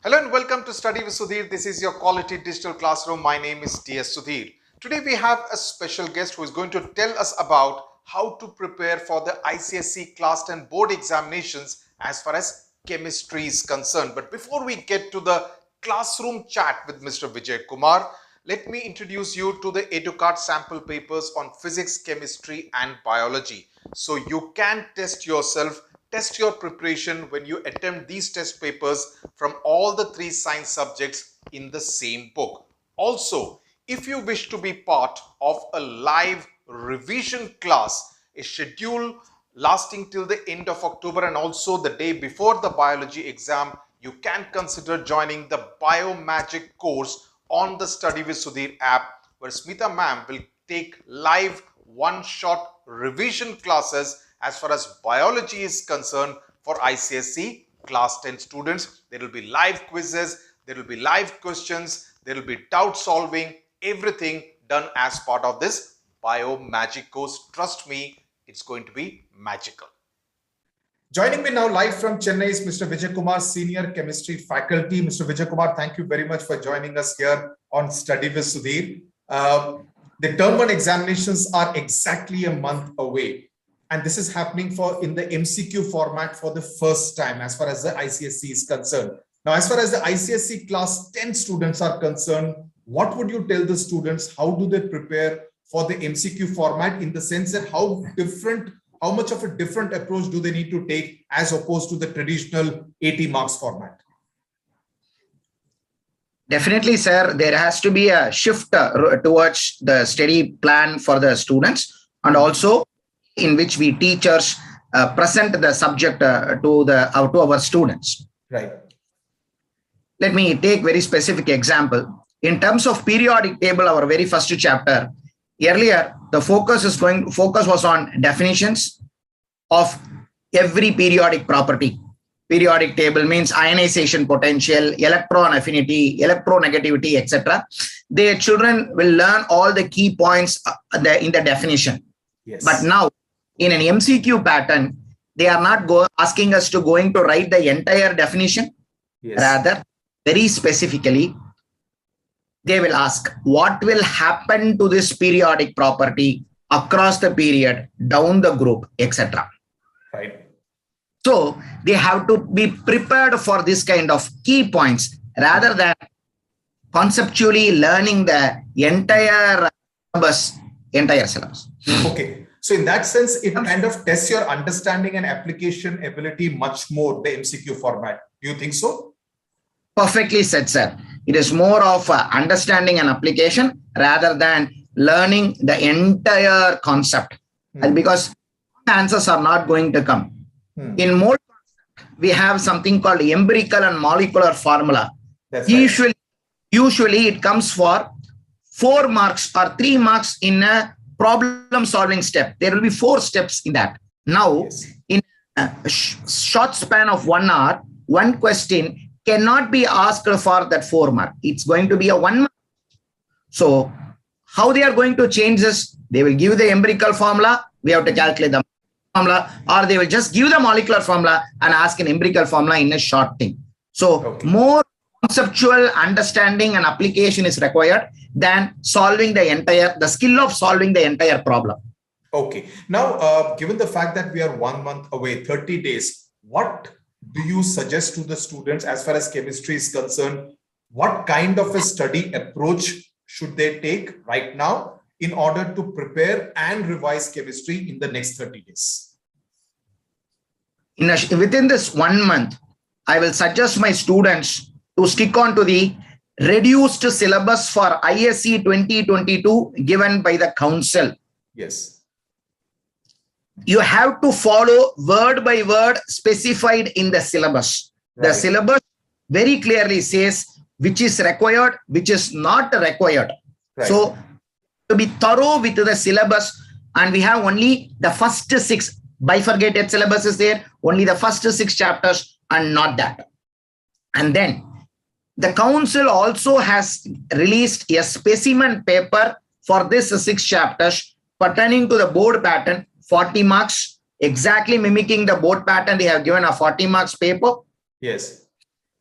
Hello and welcome to Study with Sudhir. This is your quality digital classroom. My name is TS Sudhir. Today we have a special guest who is going to tell us about how to prepare for the ICSE Class 10 board examinations as far as chemistry is concerned. But before we get to the classroom chat with Mr. Vijay Kumar, let me introduce you to the EduCard sample papers on physics, chemistry and biology. So you can test yourself, test your preparation when you attempt these test papers from all the three science subjects in the same book. Also, if you wish to be part of a live revision class, a schedule lasting till the end of October and also the day before the biology exam, you can consider joining the Biomagic course on the Study with Sudhir app, where Smita ma'am will take live one-shot revision classes as far as biology is concerned for ICSE class 10 students. There will be live quizzes, there will be live questions, there will be doubt solving, everything done as part of this Biomagic course. Trust me, it's going to be magical. Joining me now live from Chennai is Mr. Vijay Kumar, Senior Chemistry Faculty. Mr. Vijay Kumar, thank you very much for joining us here on Study with Sudhir. The term 1 examinations are exactly a month away. And this is happening in the MCQ format for the first time as far as the ICSE is concerned. Now, as far as the ICSE class 10 students are concerned, what would you tell the students? How do they prepare for the MCQ format, in the sense that how much of a different approach do they need to take as opposed to the traditional 80 marks format? Definitely, sir. There has to be a shift towards the study plan for the students, and also in which we teachers present the subject to our students. Right. Let me take very specific example. In terms of periodic table, our very first chapter, earlier the focus was on definitions of every periodic property. Periodic table means ionization potential, electron affinity, electronegativity, etc. The children will learn all the key points in the definition. Yes. But now, in an MCQ pattern, they are not asking us to write the entire definition. Yes. Rather, very specifically, they will ask what will happen to this periodic property across the period, down the group, etc. Right. So they have to be prepared for this kind of key points rather than conceptually learning the entire syllabus. Okay. So in that sense, it kind of tests your understanding and application ability much more, the MCQ format. Do you think so? Perfectly said, sir. It is more of understanding and application rather than learning the entire concept. And because answers are not going to come. In more, we have something called empirical and molecular formula. That's usually it comes for 4 marks or 3 marks in a problem solving step. There will be 4 steps in that. Now, yes, in a short span of 1 hour, one question cannot be asked for that 4 mark. It's going to be a 1 mark. So how they are going to change this? They will give the empirical formula. We have to calculate the formula, or they will just give the molecular formula and ask an empirical formula in a short thing. So more conceptual understanding and application is required than solving the skill of solving the entire problem. Okay. Now, given the fact that we are 1 month away, 30 days, what do you suggest to the students as far as chemistry is concerned? What kind of a study approach should they take right now in order to prepare and revise chemistry in the next 30 days? Within this 1 month, I will suggest my students to stick on to the reduced syllabus for ISE 2022 given by the council. Yes. You have to follow word by word specified in the syllabus. Right. The syllabus very clearly says which is required, which is not required. Right. So to be thorough with the syllabus, and we have only the first 6 bifurcated syllabus is there, only the first 6 chapters and not that. And then the council also has released a specimen paper for this 6 chapters pertaining to the board pattern, 40 marks, exactly mimicking the board pattern. They have given a 40 marks paper. Yes.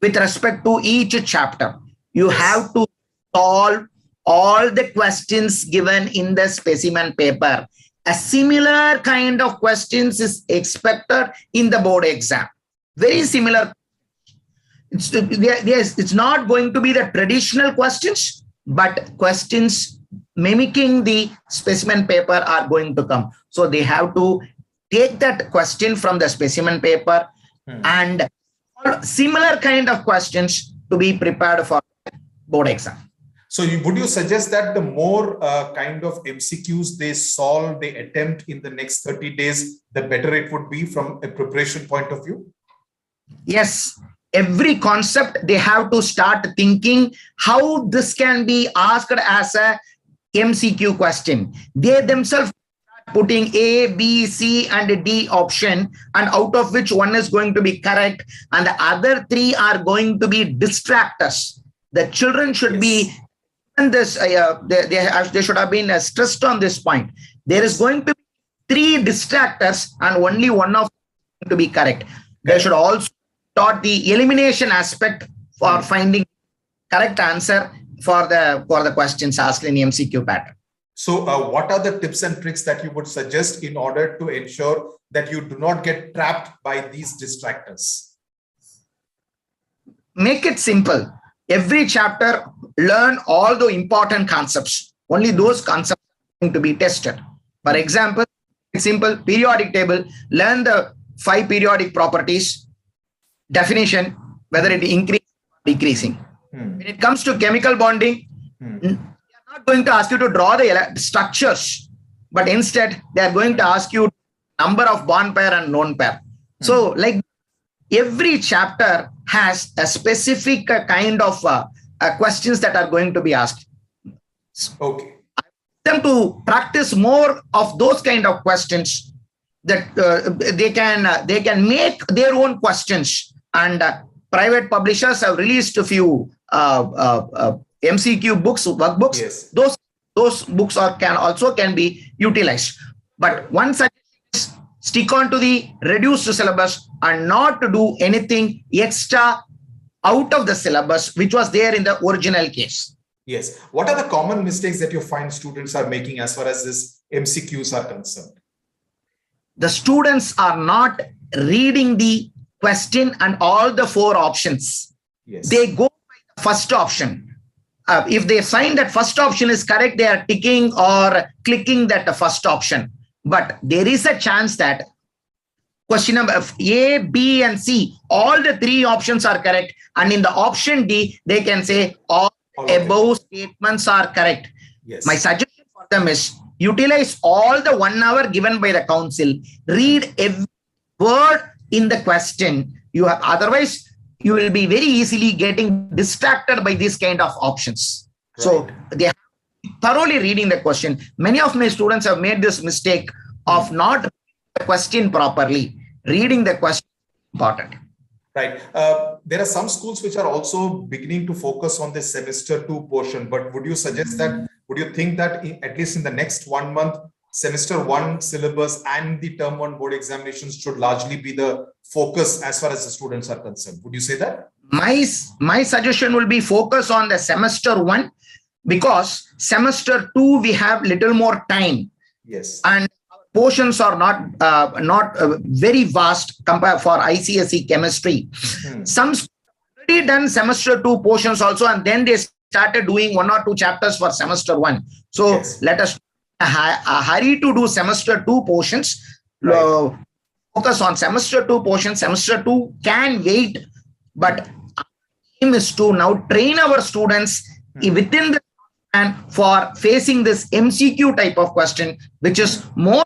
with respect to each chapter. You have to solve all the questions given in the specimen paper. A similar kind of questions is expected in the board exam. Very similar. It's not going to be the traditional questions, but questions mimicking the specimen paper are going to come. So they have to take that question from the specimen paper and similar kind of questions to be prepared for board exam. So would you suggest that the more kind of MCQs they solve, they attempt in the next 30 days, the better it would be from a preparation point of view? Yes. Every concept, they have to start thinking how this can be asked as a MCQ question. They themselves putting A, B, C, and D option, and out of which one is going to be correct, and the other three are going to be distractors. The children should be, and this they should have been stressed on this point. There is going to be three distractors, and only one of them to be correct. They should also taught the elimination aspect for finding correct answer for the questions asked in the MCQ pattern. So what are the tips and tricks that you would suggest in order to ensure that you do not get trapped by these distractors? Make it simple. Every chapter, learn all the important concepts. Only those concepts are going to be tested. For example, simple periodic table, learn the 5 periodic properties, definition, whether it increases or decreasing. When it comes to chemical bonding, they are not going to ask you to draw the structures, but instead they are going to ask you number of bond pair and lone pair. So like every chapter has a specific kind of questions that are going to be asked. Okay. I want them to practice more of those kind of questions that they can make their own questions. And private publishers have released a few MCQ books, workbooks. Yes. Those books can be utilized. But one suggestion is stick on to the reduced syllabus and not to do anything extra out of the syllabus, which was there in the original case. Yes. What are the common mistakes that you find students are making as far as this MCQs are concerned? The students are not reading the question and all the 4 options. Yes. They go by the first option. If they find that first option is correct, they are ticking or clicking that first option. But there is a chance that question number A, B, and C, all the 3 options are correct. And in the option D, they can say all above statements are correct. Yes. My suggestion for them is utilize all the 1 hour given by the council. Read every word in the question. Otherwise, you will be very easily getting distracted by these kind of options. Right. So they are thoroughly reading the question. Many of my students have made this mistake of not reading the question properly. Reading the question is important. Right. There are some schools which are also beginning to focus on the semester 2 portion, but would you think that at least in the next 1 month, semester 1 syllabus and the term 1 board examinations should largely be the focus as far as the students are concerned? Would you say that? My suggestion will be focus on the semester 1, because semester 2 we have little more time. Yes. And portions are not very vast compared for ICSE chemistry. Some already done semester 2 portions also, and then they started doing 1 or 2 chapters for semester 1. So yes, let us hurry to do semester 2 portions. Right. Focus on semester 2 portions. Semester 2 can wait, but our aim is to now train our students within the and for facing this MCQ type of question, which is more.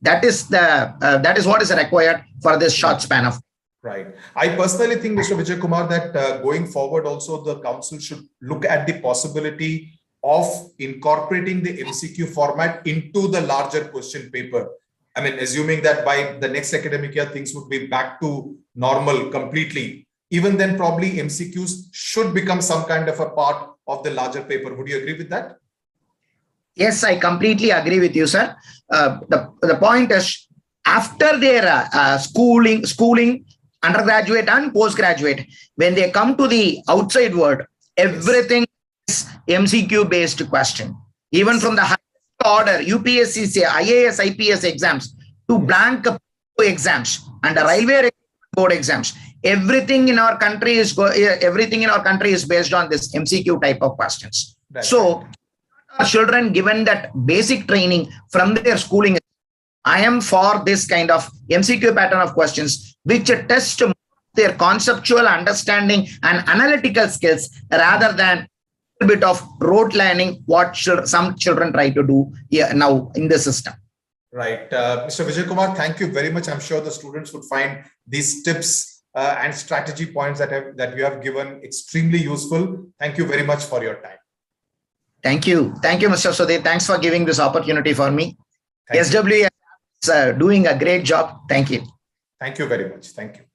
That is what is required for this short span of. Right. I personally think, Mr. Vijay Kumar, that going forward also the council should look at the possibility of incorporating the MCQ format into the larger question paper. I mean, assuming that by the next academic year, things would be back to normal completely. Even then, probably MCQs should become some kind of a part of the larger paper. Would you agree with that? Yes, I completely agree with you, sir. The point is, after their schooling, undergraduate and postgraduate, when they come to the outside world, everything is MCQ based question. Even from the high order, UPSC, IAS, IPS exams to blank exams and the railway board exams, everything in our country is based on this MCQ type of questions. Right. So our children given that basic training from their schooling, I am for this kind of MCQ pattern of questions which test their conceptual understanding and analytical skills rather than a bit of rote learning what some children try to do here now in the system. Right. Mr. Vijay Kumar, thank you very much. I'm sure the students would find these tips and strategy points that you have given extremely useful. Thank you very much for your time. Thank you. Thank you, Mr. Sudhir. Thanks for giving this opportunity for me. Thank you. SW is doing a great job. Thank you. Thank you very much. Thank you.